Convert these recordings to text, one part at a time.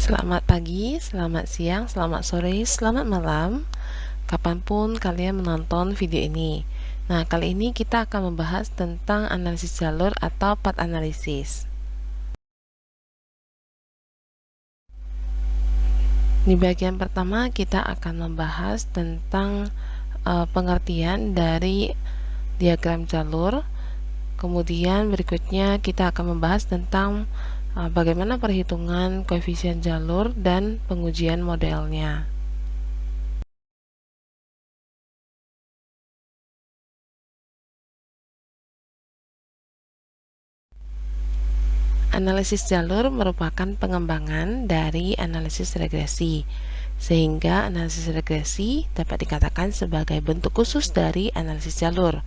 Selamat pagi, selamat siang, selamat sore, selamat malam, kapanpun kalian menonton video ini. Nah, kali ini kita akan membahas tentang analisis jalur atau path analysis. Di bagian pertama kita akan membahas tentang pengertian dari diagram jalur. Kemudian berikutnya kita akan membahas tentang bagaimana perhitungan koefisien jalur dan pengujian modelnya. Analisis jalur merupakan pengembangan dari analisis regresi, sehingga analisis regresi dapat dikatakan sebagai bentuk khusus dari analisis jalur.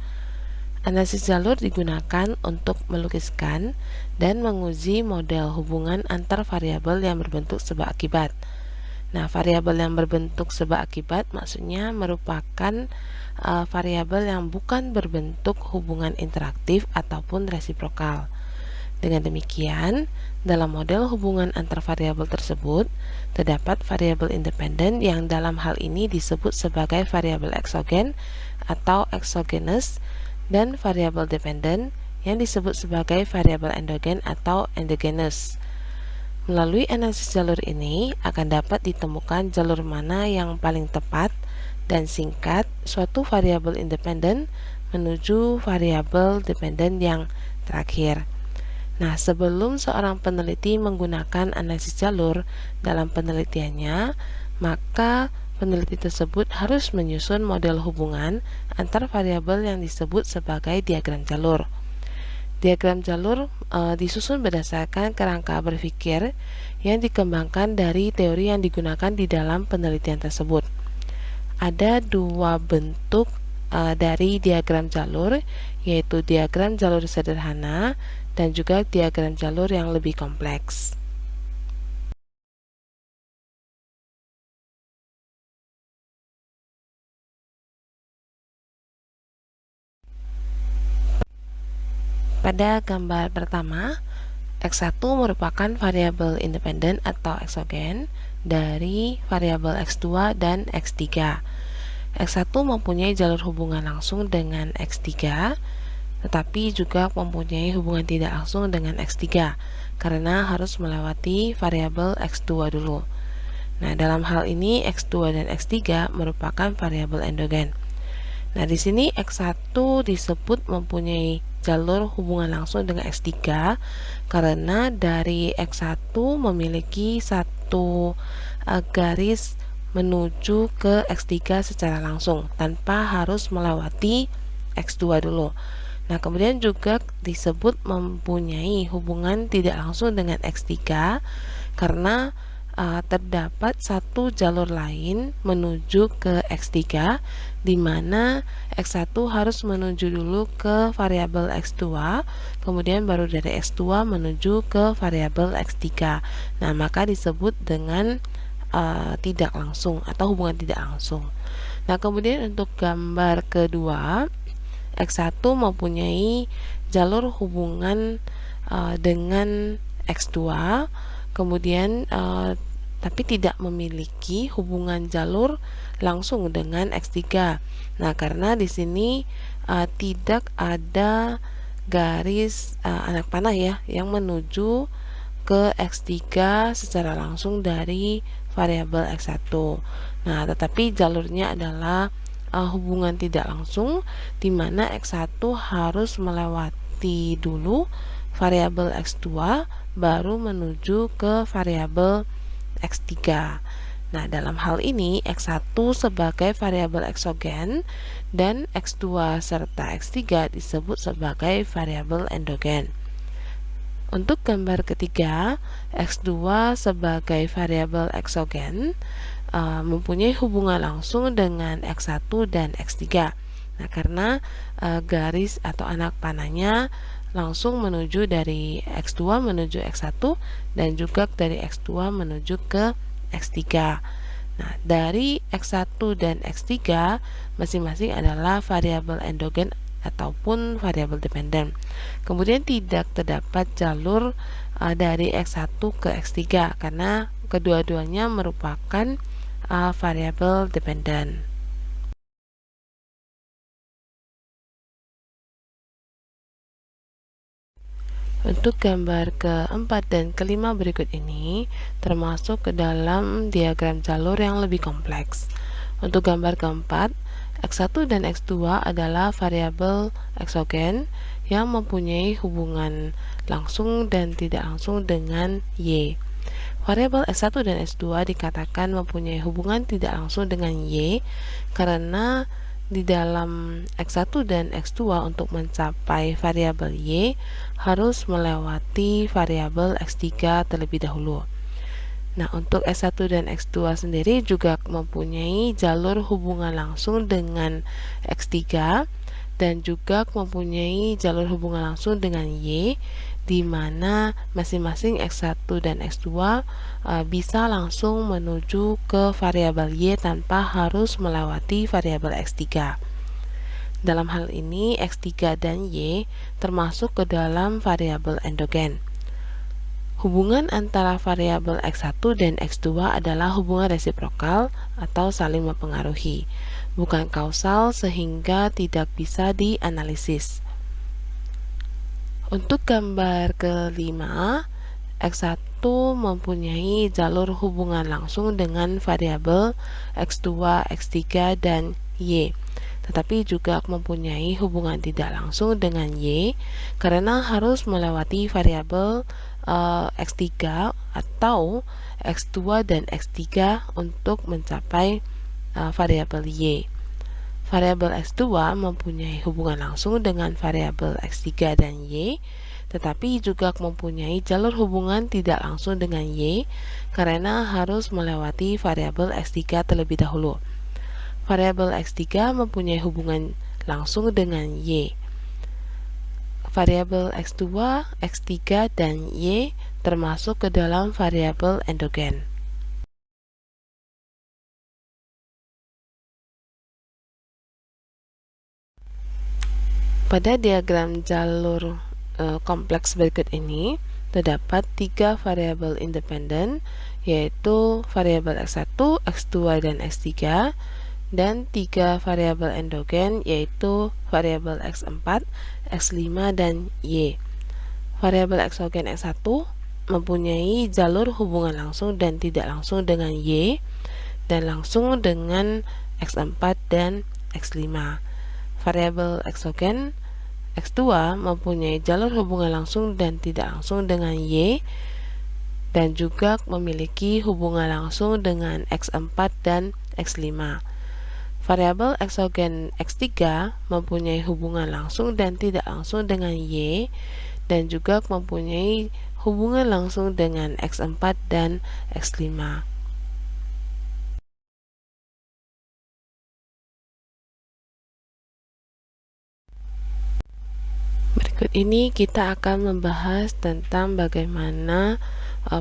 Analisis jalur digunakan untuk melukiskan dan menguji model hubungan antar variabel yang berbentuk sebab akibat. Nah, variabel yang berbentuk sebab akibat maksudnya merupakan variabel yang bukan berbentuk hubungan interaktif ataupun resiprokal. Dengan demikian, dalam model hubungan antar variabel tersebut, terdapat variabel independen yang dalam hal ini disebut sebagai variabel eksogen atau exogenous dan variabel dependen yang disebut sebagai variabel endogen atau endogenous. Melalui analisis jalur ini akan dapat ditemukan jalur mana yang paling tepat dan singkat suatu variabel independen menuju variabel dependen yang terakhir. Nah, sebelum seorang peneliti menggunakan analisis jalur dalam penelitiannya, maka peneliti tersebut harus menyusun model hubungan antar variabel yang disebut sebagai diagram jalur. Diagram jalur disusun berdasarkan kerangka berpikir yang dikembangkan dari teori yang digunakan di dalam penelitian tersebut. Ada dua bentuk dari diagram jalur, yaitu diagram jalur sederhana dan juga diagram jalur yang lebih kompleks. Pada gambar pertama, X1 merupakan variabel independen atau eksogen dari variabel X2 dan X3. X1 mempunyai jalur hubungan langsung dengan X3, tetapi juga mempunyai hubungan tidak langsung dengan X3 karena harus melewati variabel X2 dulu. Nah, dalam hal ini X2 dan X3 merupakan variabel endogen. Nah, di sini X1 disebut mempunyai jalur hubungan langsung dengan X3 karena dari X1 memiliki satu garis menuju ke X3 secara langsung tanpa harus melewati X2 dulu. Nah, kemudian juga disebut mempunyai hubungan tidak langsung dengan X3 karena terdapat satu jalur lain menuju ke X3 di mana X1 harus menuju dulu ke variabel X2, kemudian baru dari X2 menuju ke variabel X3. Nah, maka disebut dengan tidak langsung atau hubungan tidak langsung. Nah, kemudian untuk gambar kedua, X1 mempunyai jalur hubungan dengan X2, kemudian tapi tidak memiliki hubungan jalur langsung dengan X3. Nah, karena di sini tidak ada garis anak panah ya yang menuju ke X3 secara langsung dari variabel X1. Nah, tetapi jalurnya adalah hubungan tidak langsung di mana X1 harus melewati dulu variabel X2 baru menuju ke variabel X3. Nah, dalam hal ini X1 sebagai variabel eksogen dan X2 serta X3 disebut sebagai variabel endogen. Untuk gambar ketiga, X2 sebagai variabel eksogen mempunyai hubungan langsung dengan X1 dan X3. Nah, karena garis atau anak panahnya langsung menuju dari X2 menuju X1 dan juga dari X2 menuju ke X3. Nah, dari X1 dan X3 masing-masing adalah variabel endogen ataupun variabel dependen. Kemudian tidak terdapat jalur dari X1 ke X3 karena kedua-duanya merupakan variabel dependen. Untuk gambar keempat dan kelima berikut ini termasuk ke dalam diagram jalur yang lebih kompleks. Untuk gambar keempat, X1 dan X2 adalah variabel eksogen yang mempunyai hubungan langsung dan tidak langsung dengan Y. Variabel X1 dan X2 dikatakan mempunyai hubungan tidak langsung dengan Y karena di dalam X1 dan X2 untuk mencapai variabel Y harus melewati variabel X3 terlebih dahulu. Nah, untuk X1 dan X2 sendiri juga mempunyai jalur hubungan langsung dengan X3 dan juga mempunyai jalur hubungan langsung dengan Y, di mana masing-masing X1 dan X2 bisa langsung menuju ke variabel Y tanpa harus melewati variabel X3. Dalam hal ini, X3 dan Y termasuk ke dalam variabel endogen. Hubungan antara variabel X1 dan X2 adalah hubungan resiprokal atau saling mempengaruhi, bukan kausal sehingga tidak bisa dianalisis. Untuk gambar kelima, X1 mempunyai jalur hubungan langsung dengan variabel X2, X3, dan Y, tetapi juga mempunyai hubungan tidak langsung dengan Y karena harus melewati variabel X3 atau X2 dan X3 untuk mencapai variabel Y. Variabel X2 mempunyai hubungan langsung dengan variabel X3 dan Y, tetapi juga mempunyai jalur hubungan tidak langsung dengan Y karena harus melewati variabel X3 terlebih dahulu. Variabel X3 mempunyai hubungan langsung dengan Y. Variabel X2, X3, dan Y termasuk ke dalam variabel endogen. Pada diagram jalur kompleks berikut ini terdapat 3 variabel independen, yaitu variabel X1, X2, dan X3, dan 3 variabel endogen, yaitu variabel X4, X5, dan Y. Variabel eksogen X1 mempunyai jalur hubungan langsung dan tidak langsung dengan Y, dan langsung dengan X4 dan X5. Variabel eksogen X2 mempunyai jalur hubungan langsung dan tidak langsung dengan Y, dan juga memiliki hubungan langsung dengan X4 dan X5. Variabel eksogen X3 mempunyai hubungan langsung dan tidak langsung dengan Y, dan juga mempunyai hubungan langsung dengan X4 dan X5. Berikut ini kita akan membahas tentang bagaimana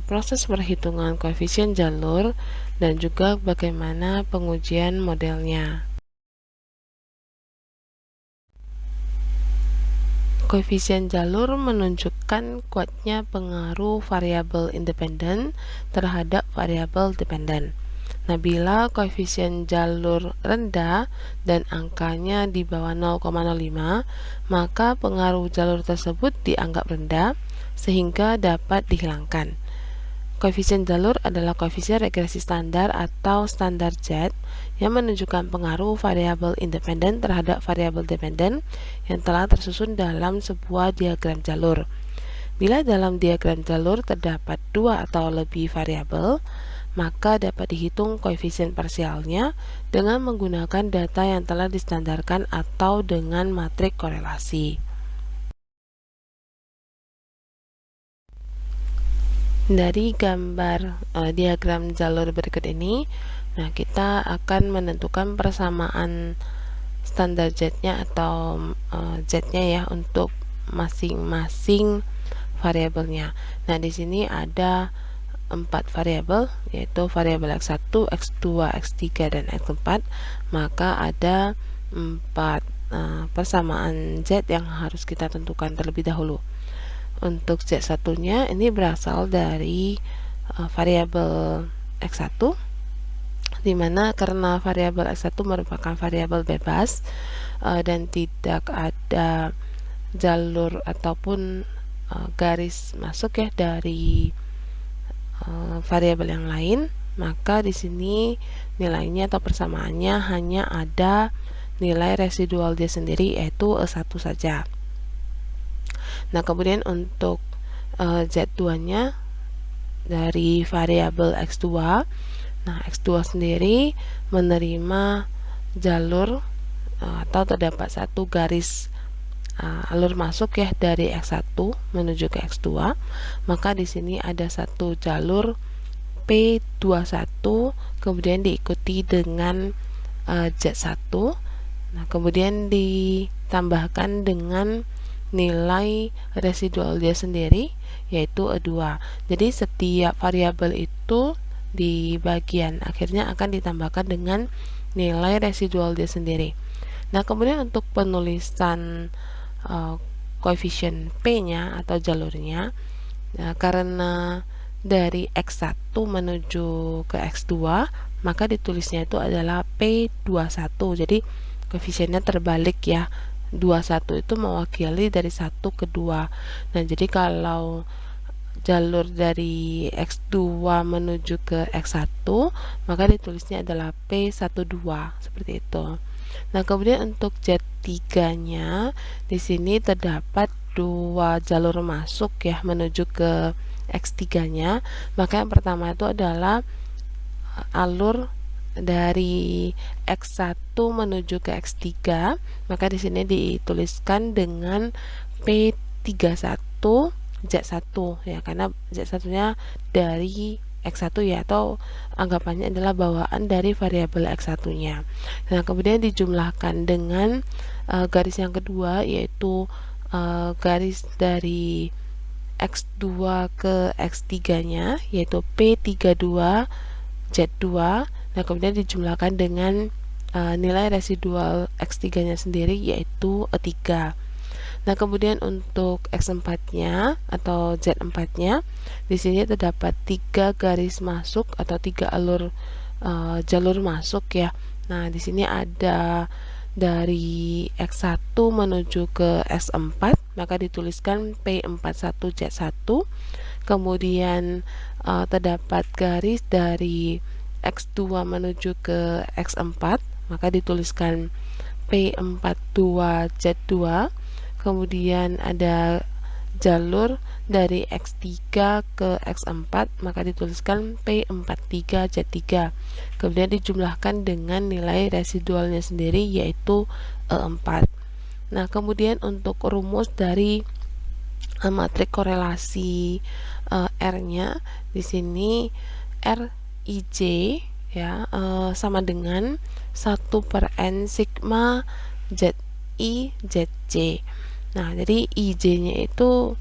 proses perhitungan koefisien jalur dan juga bagaimana pengujian modelnya. Koefisien jalur menunjukkan kuatnya pengaruh variabel independen terhadap variabel dependen. Nah, bila koefisien jalur rendah dan angkanya di bawah 0,05, maka pengaruh jalur tersebut dianggap rendah sehingga dapat dihilangkan. Koefisien jalur adalah koefisien regresi standar atau standar Z yang menunjukkan pengaruh variabel independen terhadap variabel dependen yang telah tersusun dalam sebuah diagram jalur. Bila dalam diagram jalur terdapat 2 atau lebih variabel, maka dapat dihitung koefisien parsialnya dengan menggunakan data yang telah distandarkan atau dengan matrik korelasi. Dari gambar diagram jalur berikut ini, nah kita akan menentukan persamaan standar Z-nya atau Z-nya ya untuk masing-masing variabelnya. Nah, di sini ada 4 variabel, yaitu variabel X1, X2, X3, dan X4, maka ada 4 persamaan Z yang harus kita tentukan terlebih dahulu. Untuk Z1-nya ini berasal dari variabel X1, dimana karena variabel X1 merupakan variabel bebas dan tidak ada jalur ataupun garis masuk ya dari variabel yang lain, maka di sini nilainya atau persamaannya hanya ada nilai residual dia sendiri, yaitu E1 saja. Nah, kemudian untuk Z2-nya dari variabel X2, nah X2 sendiri menerima jalur atau terdapat satu garis alur masuk ya dari X1 menuju ke X2, maka di sini ada satu jalur P21 kemudian diikuti dengan Z1. Nah, kemudian ditambahkan dengan nilai residual dia sendiri, yaitu E2. Jadi setiap variabel itu di bagian akhirnya akan ditambahkan dengan nilai residual dia sendiri. Nah, kemudian untuk penulisan koefisien P-nya atau jalurnya, nah, karena dari X1 menuju ke X2, maka ditulisnya itu adalah P21. Jadi koefisiennya terbalik ya. 21 itu mewakili dari 1 ke 2. Nah, jadi kalau jalur dari X2 menuju ke X1, maka ditulisnya adalah P12 seperti itu. Nah, kemudian untuk Z3-nya di sini terdapat dua jalur masuk ya menuju ke X3-nya. Maka yang pertama itu adalah alur dari X1 menuju ke X3, maka di sini dituliskan dengan P31 Z1 ya, karena Z1-nya dari X1 ya, atau anggapannya adalah bawaan dari variabel X1-nya. Nah, kemudian dijumlahkan dengan garis yang kedua, yaitu garis dari X2 ke X3-nya, yaitu P32 Z2. Nah, kemudian dijumlahkan dengan nilai residual X3-nya sendiri, yaitu E3. Nah, kemudian untuk X4-nya atau Z4-nya, di sini terdapat 3 garis masuk atau 3 jalur masuk ya. Nah, di sini ada dari X1 menuju ke X4, maka dituliskan P41 Z1. Kemudian terdapat garis dari X2 menuju ke X4, maka dituliskan P42 Z2. Kemudian ada jalur dari X3 ke X4, maka dituliskan P43 Z3. Kemudian dijumlahkan dengan nilai residualnya sendiri, yaitu E4. Nah, kemudian untuk rumus dari matrik korelasi R-nya, di sini Rij ya sama dengan 1/n sigma Zi Zc. Nah, jadi IJ-nya itu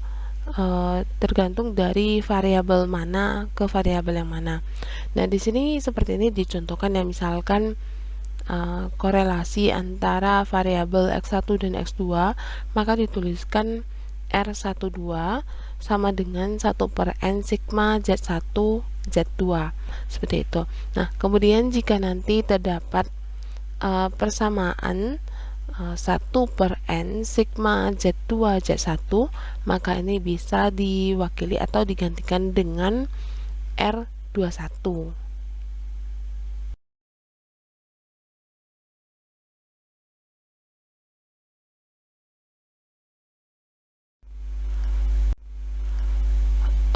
tergantung dari variabel mana ke variabel yang mana. Nah, di sini seperti ini dicontohkan ya, misalkan korelasi antara variabel X1 dan X2, maka dituliskan R12 sama dengan 1/n sigma Z1 Z2 seperti itu. Nah, kemudian jika nanti terdapat persamaan 1/n sigma Z2 Z1, maka ini bisa diwakili atau digantikan dengan R21.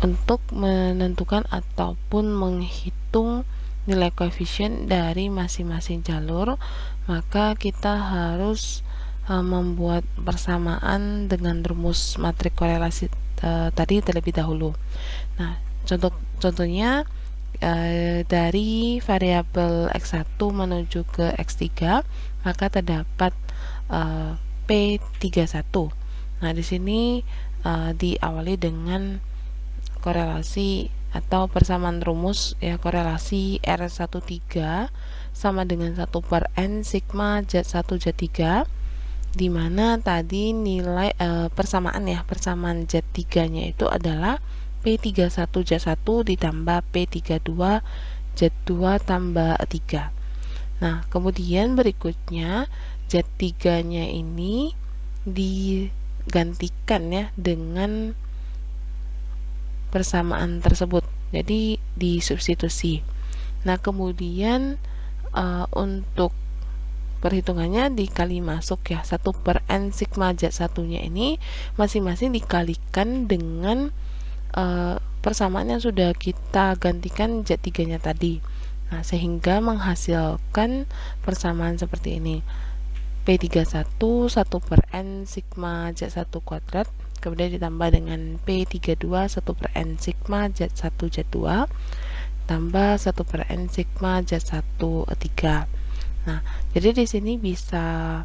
Untuk menentukan ataupun menghitung nilai koefisien dari masing-masing jalur, maka kita harus membuat persamaan dengan rumus matrik korelasi tadi terlebih dahulu. Nah, contohnya dari variabel X1 menuju ke X3, maka terdapat P31. Nah, di sini diawali dengan korelasi atau persamaan rumus ya, korelasi R13 sama dengan 1/n sigma Z1 Z3, dimana tadi nilai persamaan Z3 nya itu adalah P31 Z1 ditambah P32 Z2 tambah 3. Nah, kemudian berikutnya Z3 nya ini digantikan ya dengan persamaan tersebut, jadi disubstitusi. Nah, kemudian untuk perhitungannya dikali masuk ya, 1/n sigma Z1 nya ini masing-masing dikalikan dengan persamaan yang sudah kita gantikan Z3 nya tadi. Nah, sehingga menghasilkan persamaan seperti ini. P31 1/n sigma Z1 kuadrat, kemudian ditambah dengan P32 1/n sigma Z1 Z2 tambah 1/n sigma Z1 3. Nah, jadi di sini bisa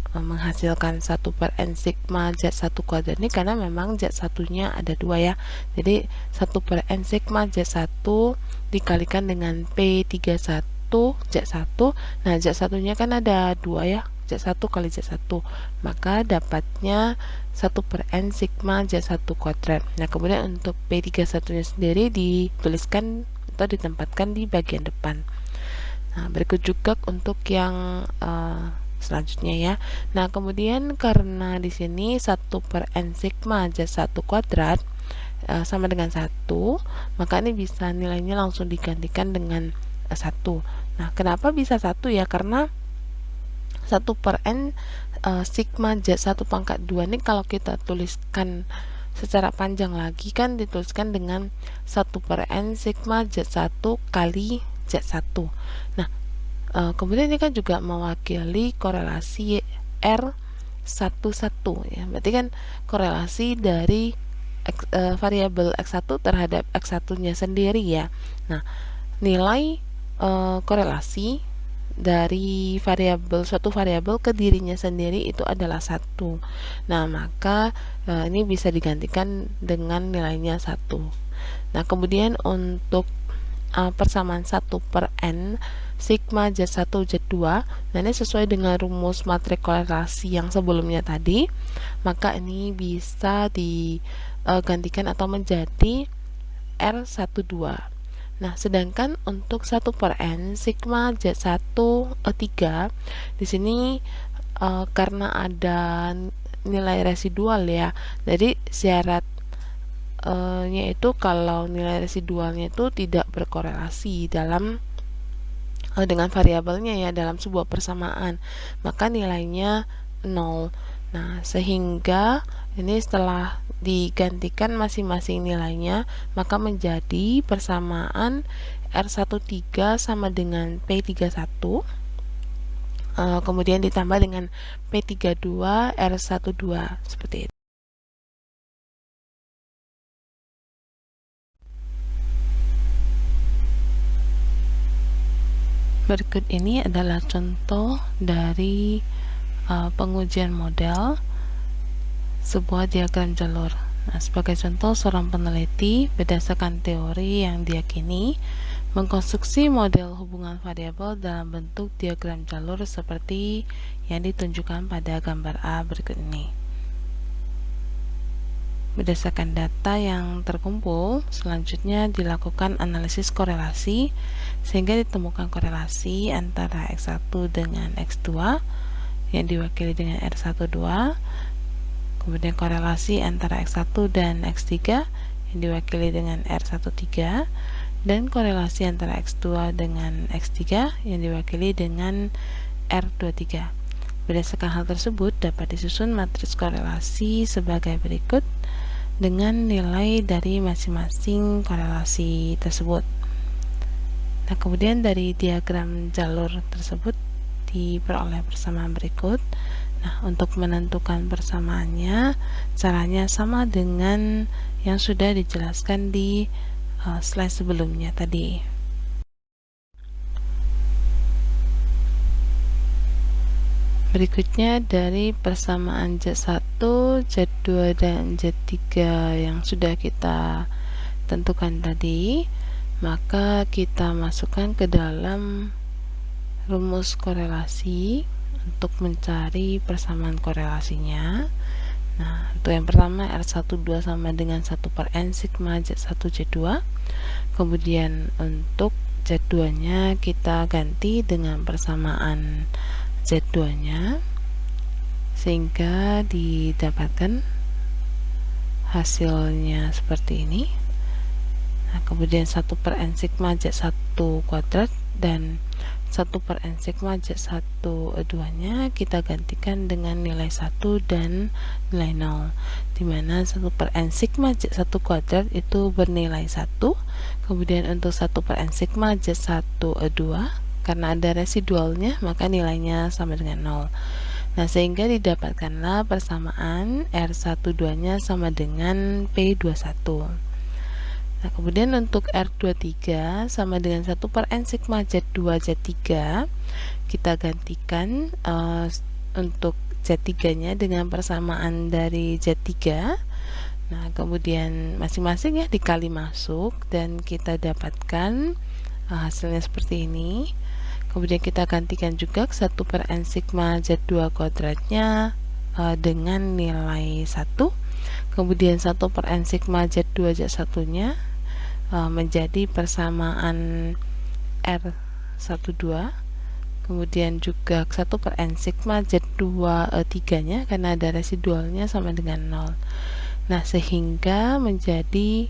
menghasilkan 1/n sigma Z1 kuadrat ini karena memang Z1 nya ada 2 ya. Jadi 1/n sigma Z1 dikalikan dengan P31 Z1. Nah, Z1 nya kan ada 2 ya, Z1 kali Z1, maka dapatnya 1/n sigma Z1 kuadrat. Nah, kemudian untuk P31 nya sendiri dituliskan atau ditempatkan di bagian depan. Nah, berikut juga untuk yang selanjutnya ya. Nah, kemudian karena di sini 1/n sigma Z1 kuadrat sama dengan 1, maka ini bisa nilainya langsung digantikan dengan 1. Nah, kenapa bisa 1 ya? Karena 1/n sigma Z1 pangkat 2 ini kalau kita tuliskan secara panjang lagi kan dituliskan dengan 1/n sigma Z1 kali Z1. Nah, kemudian ini kan juga mewakili korelasi R11 ya. Berarti kan korelasi dari variabel X1 terhadap X1 nya sendiri ya. Nah, nilai korelasi dari suatu variabel ke dirinya sendiri itu adalah 1. Nah, maka ini bisa digantikan dengan nilainya 1. Nah, kemudian untuk persamaan 1/n sigma Z1 Z2, nah ini sesuai dengan rumus matrik korelasi yang sebelumnya tadi, maka ini bisa digantikan atau menjadi R12. Nah, sedangkan untuk 1/n sigma Z1 3 di sini karena ada nilai residual ya, jadi syarat yaitu kalau nilai residualnya itu tidak berkorelasi dalam dengan variabelnya ya dalam sebuah persamaan, maka nilainya 0. Nah, sehingga ini setelah digantikan masing-masing nilainya, maka menjadi persamaan R13 sama dengan P31 kemudian ditambah dengan P32 R12 seperti itu. Berikut ini adalah contoh dari pengujian model sebuah diagram jalur. Nah, sebagai contoh, seorang peneliti berdasarkan teori yang diyakini mengkonstruksi model hubungan variabel dalam bentuk diagram jalur seperti yang ditunjukkan pada gambar A berikut ini. Berdasarkan data yang terkumpul, selanjutnya dilakukan analisis korelasi sehingga ditemukan korelasi antara X1 dengan X2 yang diwakili dengan R12, kemudian korelasi antara X1 dan X3 yang diwakili dengan R13, dan korelasi antara X2 dengan X3 yang diwakili dengan R23. Berdasarkan hal tersebut, dapat disusun matriks korelasi sebagai berikut dengan nilai dari masing-masing korelasi tersebut. Nah, kemudian dari diagram jalur tersebut diperoleh persamaan berikut. Nah, untuk menentukan persamaannya, caranya sama dengan yang sudah dijelaskan di slide sebelumnya tadi. Berikutnya dari persamaan Z1, Z2, dan Z3 yang sudah kita tentukan tadi, maka kita masukkan ke dalam rumus korelasi untuk mencari persamaan korelasinya. Nah, untuk yang pertama R12 sama dengan 1 per N sigma Z1 Z2. Kemudian untuk Z2 nya kita ganti dengan persamaan Z2 nya sehingga didapatkan hasilnya seperti ini. Nah, kemudian 1 per N sigma Z1 kuadrat dan 1 per N sigma Z1 2 nya kita gantikan dengan nilai 1 dan nilai 0, dimana 1 per N sigma Z1 kuadrat itu bernilai 1. Kemudian untuk 1 per N sigma Z1 2, karena ada residualnya maka nilainya sama dengan 0. Nah, sehingga didapatkanlah persamaan R12 nya sama dengan P21. Nah, kemudian untuk R23 sama dengan 1 per N sigma Z2 Z3, kita gantikan untuk Z3 nya dengan persamaan dari Z3. Nah, kemudian masing-masing ya dikali masuk dan kita dapatkan hasilnya seperti ini. Kemudian kita gantikan juga 1 per N sigma Z2 kuadratnya dengan nilai 1. Kemudian 1 per N sigma Z2 Z1 nya menjadi persamaan R12. Kemudian juga 1 per N sigma Z2 3 nya karena ada residualnya sama dengan 0. Nah, sehingga menjadi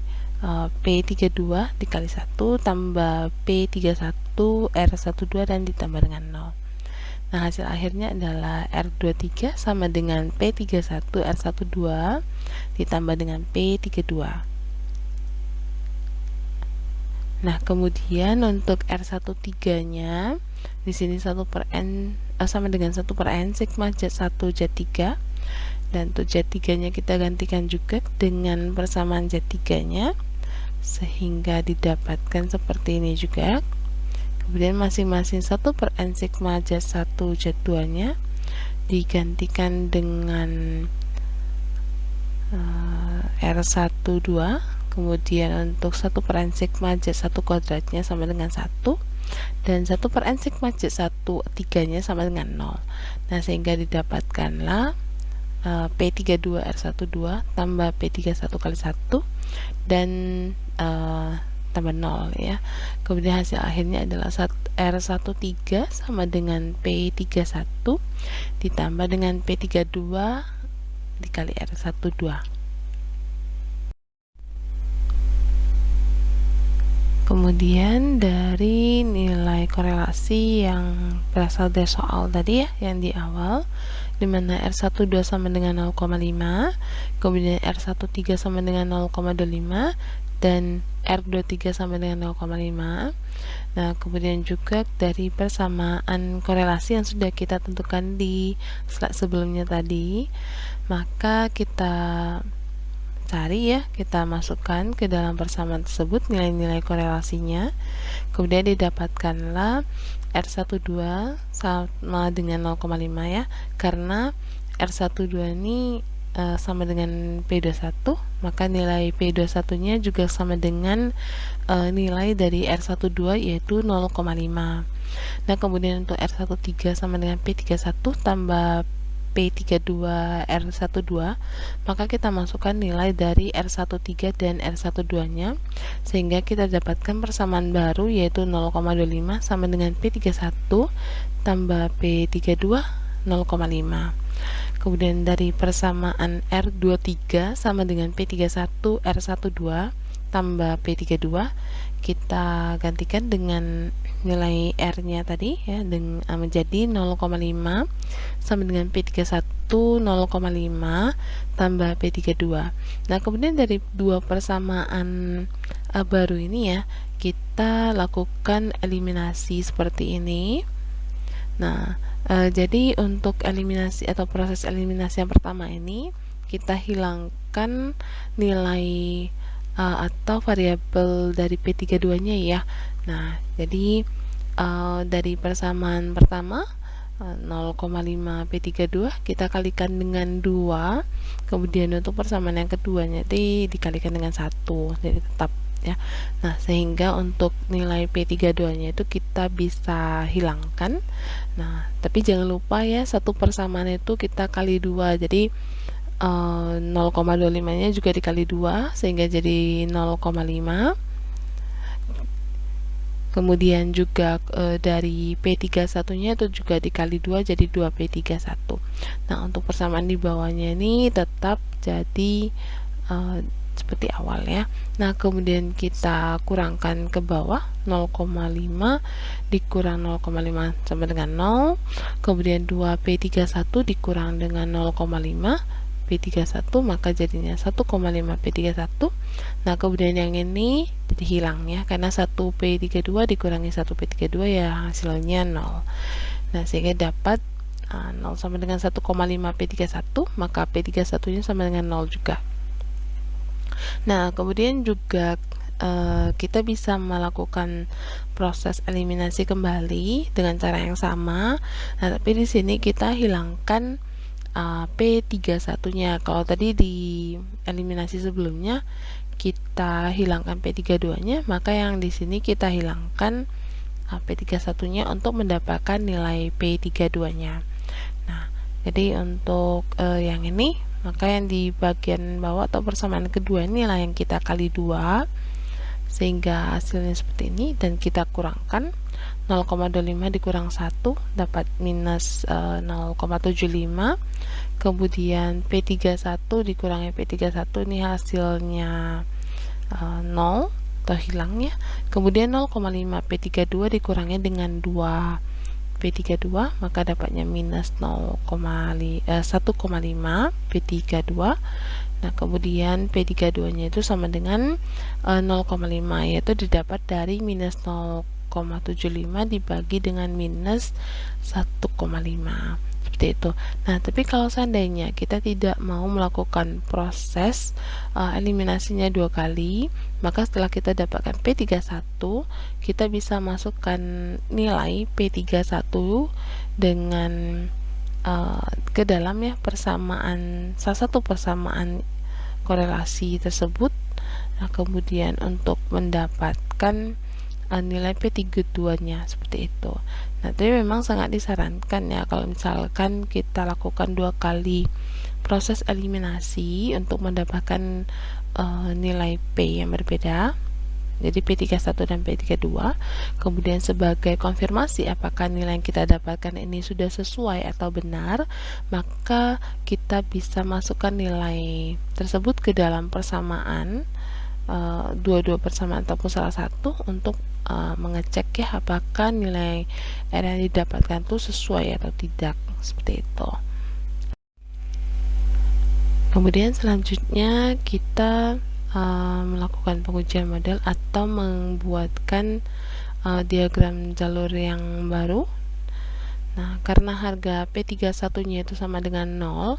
P32 dikali 1 tambah P31 R12 dan ditambah dengan 0. Nah, hasil akhirnya adalah R23 sama dengan P31 R12 ditambah dengan P32. Nah, kemudian untuk R13 nya di sini 1 per N sama dengan 1 per N sigma Z1 Z3, dan untuk Z3 nya kita gantikan juga dengan persamaan Z3 nya sehingga didapatkan seperti ini juga. Kemudian masing-masing 1 per N sigma Z1 Z2 nya digantikan dengan R12. Kemudian untuk 1 per N sigma Z1 kuadratnya sama dengan 1 dan 1 per N sigma Z1 3 nya sama dengan 0. Nah, sehingga didapatkanlah P32 R12 tambah P31 kali 1 dan tambah 0 ya. Kemudian hasil akhirnya adalah R13 sama dengan P31 ditambah dengan P32 dikali R12. Kemudian dari nilai korelasi yang berasal dari soal tadi ya, yang di awal, dimana R12 sama dengan 0,5, kemudian R13 sama dengan 0,25, dan R23 sama dengan 0,5. Nah, kemudian juga dari persamaan korelasi yang sudah kita tentukan di slide sebelumnya tadi, maka kita cari ya, kita masukkan ke dalam persamaan tersebut nilai-nilai korelasinya. Kemudian didapatkanlah R12 sama dengan 0,5 ya, karena R12 ini sama dengan P21, maka nilai P21 nya juga sama dengan nilai dari R12 yaitu 0,5. Nah, kemudian untuk R13 sama dengan P31 tambah P32 R12, maka kita masukkan nilai dari R13 dan R12 nya sehingga kita dapatkan persamaan baru yaitu 0,25 sama dengan P31 tambah P32 0,5. Kemudian dari persamaan R23 sama dengan P31 R12 tambah P32, kita gantikan dengan nilai R nya tadi ya, menjadi 0,5 sama dengan P31 0,5 tambah P32. Nah, kemudian dari dua persamaan baru ini ya, kita lakukan eliminasi seperti ini. Nah, jadi untuk eliminasi atau proses eliminasi yang pertama ini, kita hilangkan nilai atau variabel dari P32 nya ya. Nah, jadi dari persamaan pertama 0,5 P32 kita kalikan dengan 2, kemudian untuk persamaan yang keduanya dikalikan dengan 1, jadi tetap ya. Nah, sehingga untuk nilai P32 nya itu kita bisa hilangkan. Nah, tapi jangan lupa ya, satu persamaan itu kita kali 2, jadi 0,25 nya juga dikali 2 sehingga jadi 0,5. Kemudian juga dari P31 nya itu juga dikali 2 jadi 2P31. Nah, untuk persamaan di bawahnya ini tetap jadi seperti awal ya. Nah, kemudian kita kurangkan ke bawah, 0,5 dikurang 0,5 sama dengan 0. Kemudian 2P31 dikurang dengan 0,5 P31, maka jadinya 1,5 P31. Nah, kemudian yang ini jadi hilang ya, karena 1P32 dikurangi 1P32 ya hasilnya 0. Nah, sehingga dapat 0 sama dengan 1,5 P31, maka P31 nya sama dengan 0 juga. Nah, kemudian juga kita bisa melakukan proses eliminasi kembali dengan cara yang sama. Nah, tapi di sini kita hilangkan P31-nya. Kalau tadi di eliminasi sebelumnya kita hilangkan P32-nya, maka yang di sini kita hilangkan P31-nya untuk mendapatkan nilai P32-nya. Nah, jadi untuk yang ini, maka yang di bagian bawah atau persamaan kedua inilah yang kita kali 2 sehingga hasilnya seperti ini, dan kita kurangkan 0,25 dikurang 1 dapat minus 0,75. Kemudian P31 dikurangi P31 ini hasilnya 0 atau hilang ya. Kemudian 0,5 P32 dikurangi dengan 2 P32, maka dapatnya minus 1,5 P32. Nah, kemudian P32 nya itu sama dengan 0,5, yaitu didapat dari minus 0,75 dibagi dengan minus 1,5, seperti itu. Nah, tapi kalau seandainya kita tidak mau melakukan proses eliminasinya 2 kali, maka setelah kita dapatkan P31, kita bisa masukkan nilai P31 dengan ke dalam ya persamaan, salah satu persamaan korelasi tersebut. Nah, kemudian untuk mendapatkan nilai P32 nya seperti itu. Nah, tapi memang sangat disarankan ya kalau misalkan kita lakukan 2 kali proses eliminasi untuk mendapatkan nilai P yang berbeda, jadi P31 dan P32. Kemudian sebagai konfirmasi apakah nilai yang kita dapatkan ini sudah sesuai atau benar, maka kita bisa masukkan nilai tersebut ke dalam persamaan, dua-dua persamaan ataupun salah satu, untuk mengecek ya apakah nilai R yang didapatkan itu sesuai atau tidak, seperti itu. Kemudian selanjutnya kita melakukan pengujian model atau membuatkan diagram jalur yang baru. Nah, karena harga P31 nya itu sama dengan 0,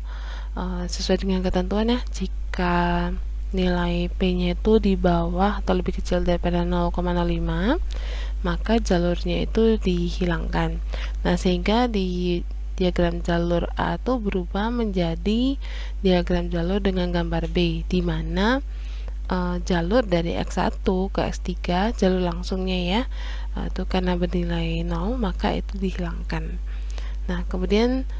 sesuai dengan ketentuan ya, jika nilai P nya itu di bawah atau lebih kecil daripada 0,05, maka jalurnya itu dihilangkan. Nah, sehingga di diagram jalur A itu berubah menjadi diagram jalur dengan gambar B, di mana jalur dari X1 ke X3, jalur langsungnya ya, itu karena bernilai 0, maka itu dihilangkan. Nah, kemudian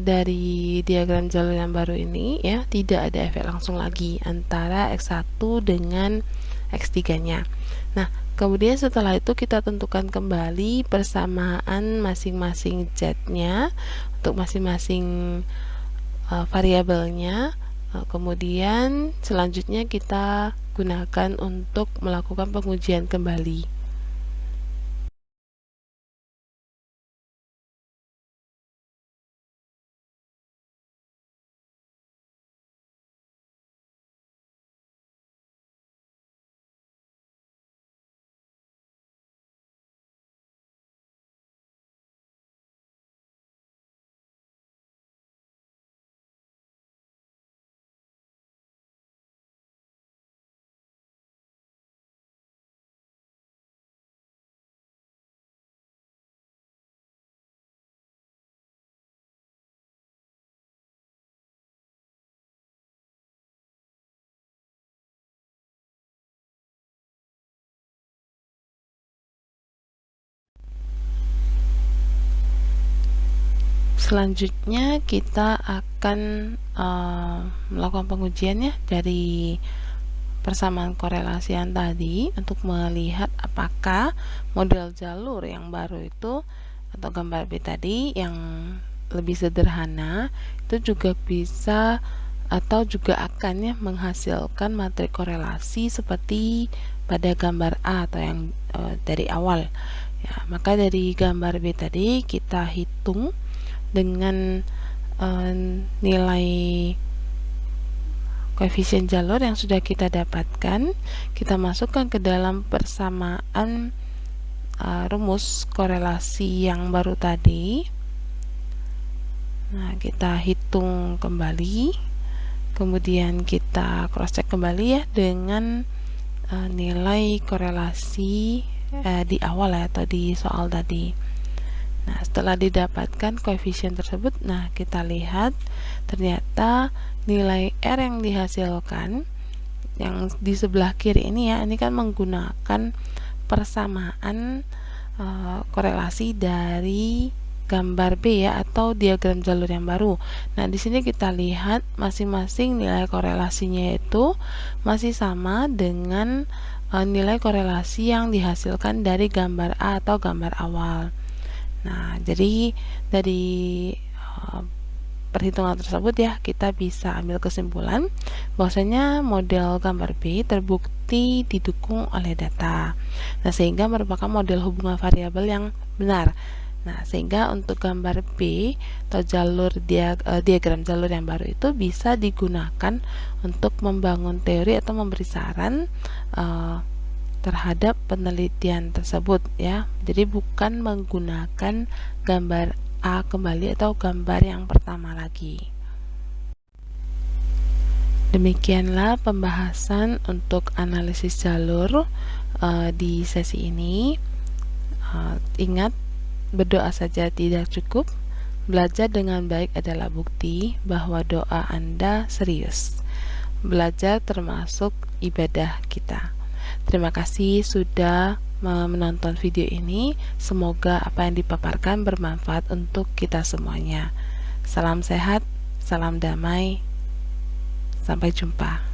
dari diagram jalur yang baru ini ya, tidak ada efek langsung lagi antara X1 dengan X3 nya. Nah, kemudian setelah itu kita tentukan kembali persamaan masing-masing Z nya untuk masing-masing variabelnya. Kemudian selanjutnya kita gunakan untuk melakukan pengujian kembali. Selanjutnya kita akan melakukan pengujian ya dari persamaan korelasi yang tadi untuk melihat apakah model jalur yang baru itu atau gambar B tadi yang lebih sederhana itu juga bisa atau juga akan ya menghasilkan matrik korelasi seperti pada gambar A atau yang dari awal ya. Maka dari gambar B tadi kita hitung dengan nilai koefisien jalur yang sudah kita dapatkan, kita masukkan ke dalam persamaan rumus korelasi yang baru tadi. Nah, kita hitung kembali, kemudian kita cross check kembali ya dengan nilai korelasi di awal ya, atau di soal tadi. Nah, setelah didapatkan koefisien tersebut, nah kita lihat ternyata nilai R yang dihasilkan yang di sebelah kiri ini ya, ini kan menggunakan persamaan korelasi dari gambar B ya, atau diagram jalur yang baru. Nah, di sini kita lihat masing-masing nilai korelasinya itu masih sama dengan nilai korelasi yang dihasilkan dari gambar A atau gambar awal. Nah, jadi dari perhitungan tersebut ya, kita bisa ambil kesimpulan bahwasanya model gambar B terbukti didukung oleh data. Nah, sehingga merupakan model hubungan variabel yang benar. Nah, sehingga untuk gambar B atau diagram jalur yang baru itu bisa digunakan untuk membangun teori atau memberi saran terhadap penelitian tersebut ya. Jadi bukan menggunakan gambar A kembali atau gambar yang pertama lagi. Demikianlah pembahasan untuk analisis jalur di sesi ini. Ingat, berdoa saja tidak cukup. Belajar dengan baik adalah bukti bahwa doa Anda serius. Belajar termasuk ibadah kita. Terima kasih sudah menonton video ini. Semoga apa yang dipaparkan bermanfaat untuk kita semuanya. Salam sehat, salam damai. Sampai jumpa.